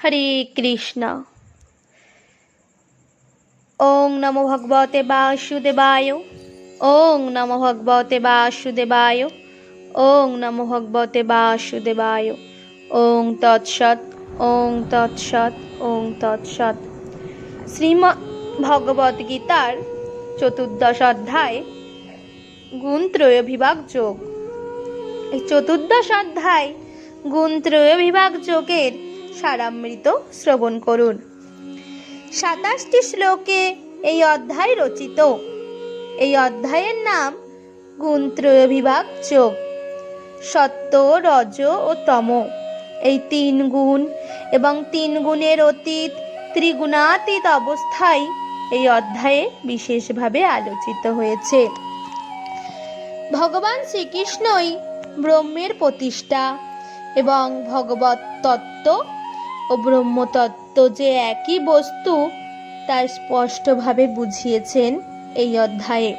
হরে কৃষ্ণ। ওং নমো ভগবতে বাসুদেবায়। ওং নমো ভগবতে বাসুদেবায়। ওং নমো ভগবতে বাসুদেবায়। ওং তৎসৎ। ওং তৎসৎ। ওং তৎসৎ। শ্রীমদ্ ভগবদ গীতার 14 অধ্যায় গুণত্রয় বিভাগ যোগ। এই 14 অধ্যায় গুণত্রয় বিভাগ যোগের সারামৃত শ্রবণ করুন। 27টি শ্লোকে এই অধ্যায় রচিত। এই অধ্যায়ের নাম গুণত্রয় বিভাগ যোগ। সত্য, রজ ও তম এই 3 গুণ এবং 3 গুণের অতীত ত্রিগুণাতীত অবস্থায় এই অধ্যায়ে বিশেষভাবে আলোচিত হয়েছে। ভগবান শ্রীকৃষ্ণই ব্রহ্মের প্রতিষ্ঠা এবং ভগবত তত্ত্ব ও ব্রহ্মতত্ত্ব যে একই বস্তু তা স্পষ্টভাবে বুঝিয়েছেন এই অধ্যায়ে।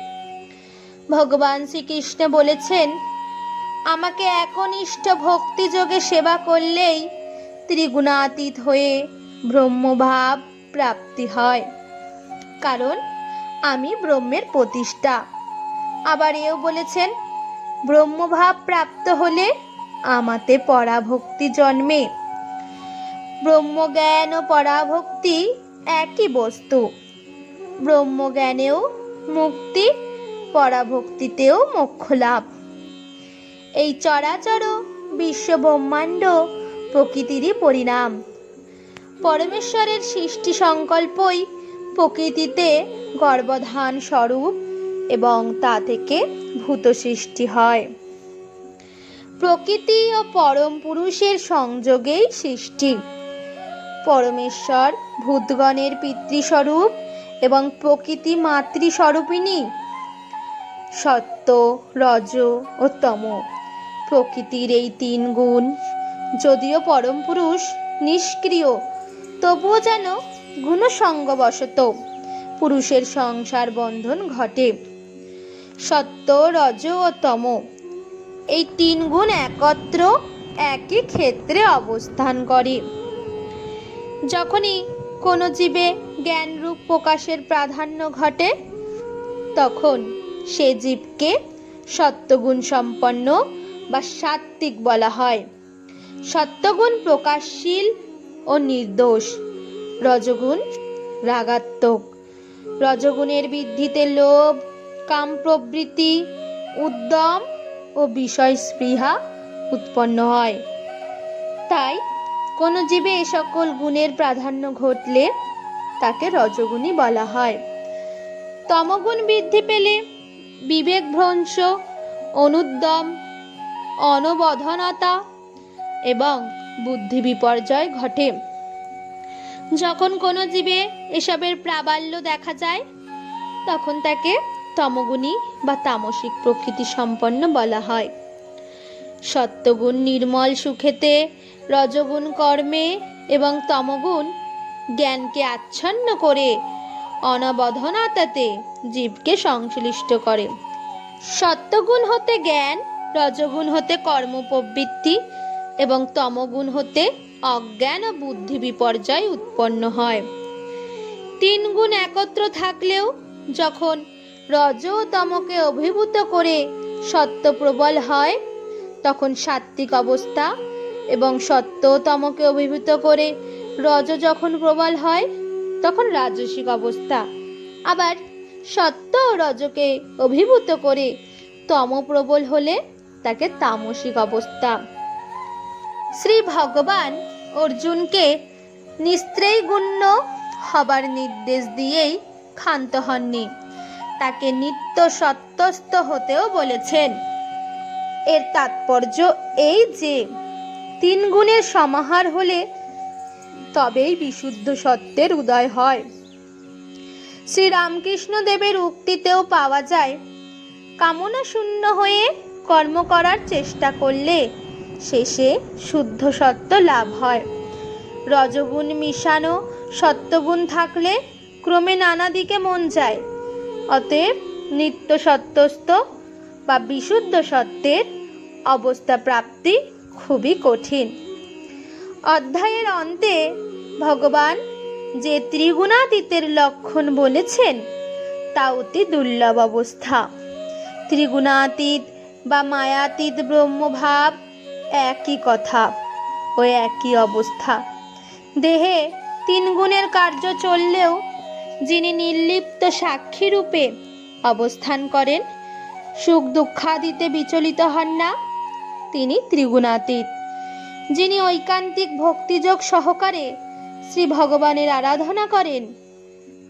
ভগবান শ্রীকৃষ্ণ বলেছেন, আমাকে একনিষ্ঠ ভক্তিযোগে সেবা করলেই ত্রিগুণাতীত হয়ে ব্রহ্মভাব প্রাপ্তি হয়, কারণ আমি ব্রহ্মের প্রতিষ্ঠা। আবার এও বলেছেন, ব্রহ্মভাব প্রাপ্ত হলে আমাতে পরাভক্তি জন্মে। ব্রহ্মজ্ঞান ও পরাভক্তি একই বস্তু। ব্রহ্মজ্ঞানেও মুক্তি, পরাভক্তিতেও মোক্ষ লাভ। এই চরাচর বিশ্ব ব্রহ্মাণ্ড প্রকৃতিরই পরিণাম। পরমেশ্বরের সৃষ্টি সংকল্পই প্রকৃতিতে গর্ভধান স্বরূপ এবং তা থেকে ভূত সৃষ্টি হয়। প্রকৃতি ও পরম পুরুষের সংযোগেই সৃষ্টি। পরমেশ্বর ভূতগণের পিতৃস্বরূপ এবং প্রকৃতি মাতৃস্বরূপিণী। সত্য, রজ ও তম প্রকৃতির এই 3 গুণ যদিও পরম পুরুষ নিষ্ক্রিয়, তবুও যেন গুণসঙ্গবশত পুরুষের সংসার বন্ধন ঘটে। সত্য, রজ ও তম এই 3 গুণ একত্র একই ক্ষেত্রে অবস্থান করে। যখনই কোনো জীবে জ্ঞানরূপ প্রকাশের প্রাধান্য ঘটে, তখন সে জীবকে সত্যগুণ সম্পন্ন বা সাত্ত্বিক বলা হয়। সত্যগুণ প্রকাশশীল ও নির্দোষ, রজগুণ রাগাত্মক। রজগুণের বৃদ্ধিতে লোভ, কাম প্রবৃত্তি, উদ্যম ও বিষয় স্পৃহা উৎপন্ন হয়। তাই কোনো জীবে এ সকল গুণের প্রাধান্য ঘটলে তাকে রজগুণী বলা হয়। তমগুণ বৃদ্ধি পেলে বিবেক ভ্রংশ, অনুদ্যম, অনবধানতা এবং বুদ্ধি বিপর্যয় ঘটে। যখন কোনো জীবে এসবের প্রাবল্য দেখা যায়, তখন তাকে তমগুণী বা তামসিক প্রকৃতি সম্পন্ন বলা হয়। সত্যগুণ নির্মল সুখেতে, রজগুণ কর্মে এবং তমগুণ জ্ঞানকে আচ্ছন্ন করে অনবধানতাতে জীবকে সংশ্লিষ্ট করে। সত্যগুণ হতে জ্ঞান, রজগুণ হতে কর্ম প্রবৃত্তি এবং তমগুণ হতে অজ্ঞান ও বুদ্ধি বিপর্যয় উৎপন্ন হয়। 3 গুণ একত্র থাকলেও যখন রজ ও তমকে অভিভূত করে সত্য প্রবল হয়, তখন সাত্ত্বিক অবস্থা, এবং সত্য ও তমকে অভিভূত করে রজ যখন প্রবল হয়, তখন রাজসিক অবস্থা। আবার সত্য ও রজকে অভিভূত করে তম প্রবল হলে তাকে তামসিক অবস্থা। শ্রী ভগবান অর্জুনকে নিস্ত্রৈগুণ্য হবার নির্দেশ দিয়েই ক্ষান্ত হননি, তাকে নিত্য সত্যস্থ হতেও বলেছেন। এর তাৎপর্য এই যে 3 গুণের সমাহার হলে তবেই বিশুদ্ধ সত্যের উদয় হয়। শ্রীরামকৃষ্ণ দেবের উক্তিতেও পাওয়া যায়, কামনা শূন্য হয়ে কর্ম করার চেষ্টা করলে শেষে শুদ্ধ সত্য লাভ হয়। রজগুণ মিশানো সত্যগুণ থাকলে ক্রমে নানা দিকে মন যায়। অতএব নিত্য সত্যস্থ বা বিশুদ্ধ সত্যের অবস্থা প্রাপ্তি খুবই কঠিন। অধ্যায়ের অন্তে ভগবান যে ত্রিগুণাতীতের লক্ষণ বলেছেন তা অতি দুর্লভ অবস্থা। ত্রিগুণাতীত বা মায়াতীত ব্রহ্মভাব একই কথা ও একই অবস্থা। দেহে তিন গুণের কার্য চললেও যিনি নির্লিপ্ত সাক্ষী রূপে অবস্থান করেন, সুখ দুঃখাদিতে বিচলিত হন না, তিনি ত্রিগুণাতীত। যিনি ঐকান্তিক ভক্তিযোগ সহকারে শ্রী ভগবানের আরাধনা করেন,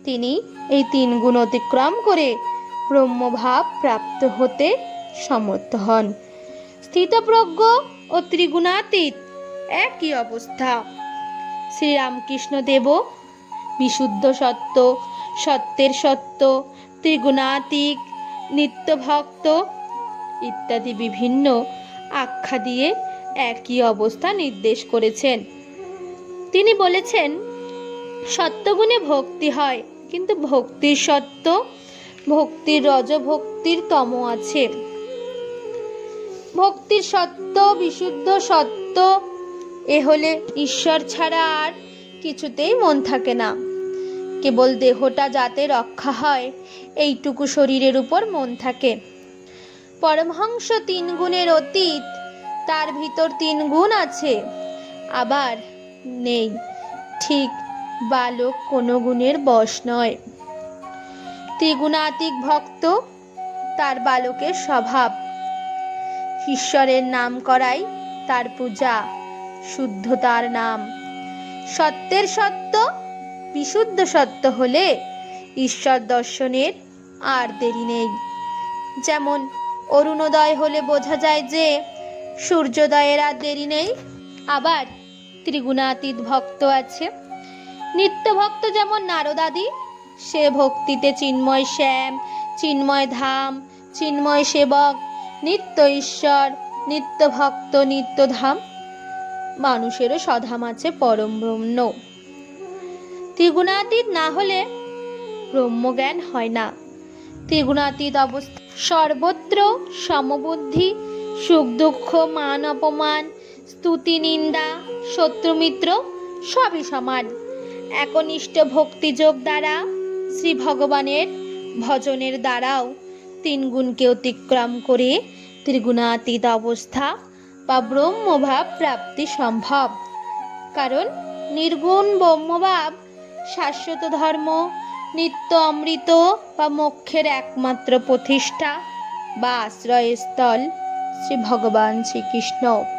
তিনি এই তিন গুণ অতিক্রম করে ব্রহ্মভাব প্রাপ্ত হতে সমর্থ হন। স্থিতপ্রজ্ঞ ও ত্রিগুণাতীত একই অবস্থা। শ্রীরামকৃষ্ণ দেবও বিশুদ্ধ সত্য, সত্যের সত্য, ত্রিগুণাতীত, নিত্যভক্ত ইত্যাদি বিভিন্ন আখ্যা দিয়ে একই অবস্থা নির্দেশ করেছেন। তিনি বলেছেন, সত্যগুণে ভক্তি হয়, কিন্তু ভক্তির সত্য, ভক্তির রজ, ভক্তির তম আছে। ভক্তির সত্য, বিশুদ্ধ সত্য এ হলে ঈশ্বর ছাড়া আর কিছুতেই মন থাকে না। কেবল দেহটা যাতে রক্ষা হয় এইটুকু শরীরের উপর মন থাকে। পরমহংস তিন গুণের অতীত, তার ভিতর তিন গুণ আছে, আবার নেই। ঠিক বালক কোনো গুণের বশ নয়। ত্রিগুণাতীত ভক্ত, তার বালকের স্বভাব। ঈশ্বরের নাম করাই তার পূজা, শুদ্ধ তার নাম। সত্যের সত্য, বিশুদ্ধ সত্য হলে ঈশ্বর দর্শনের আর দেরি নেই। যেমন অরুণোদয় হলে বোঝা যায় যে সূর্যোদয়ের আর দেরি নেই। আবার ত্রিগুণাতীত ভক্ত আছে। নিত্য ভক্ত যেমন নারদাদি, সে ভক্তিতে চিন্ময় শ্যাম, চিন্ময় ধাম, চিন্ময় সেবক, নিত্য ঈশ্বর, নিত্য ভক্ত, নিত্য ধাম। মানুষেরও স্বধাম আছে পরম ব্রহ্ম। ত্রিগুণাতীত না হলে ব্রহ্মজ্ঞান হয় না। ত্রিগুণাতীত অবস্থা সর্বত্র সমবুদ্ধি, সুখ দুঃখ, মান অপমান, স্তুতি নিন্দা, শত্রুমিত্র সবই সমান। একনিষ্ঠ ভক্তিযোগ দ্বারা, শ্রী ভগবানের ভজনের দ্বারাও তিন গুণকে অতিক্রম করে ত্রিগুণাতীত অবস্থা বা ব্রহ্মভাব প্রাপ্তি সম্ভব। কারণ নির্গুণ ব্রহ্মভাব শাশ্বত ধর্ম, নিত্য অমৃত বা মোক্ষের একমাত্র প্রতিষ্ঠা বা আশ্রয়স্থল শ্রী ভগবান শ্রীকৃষ্ণ।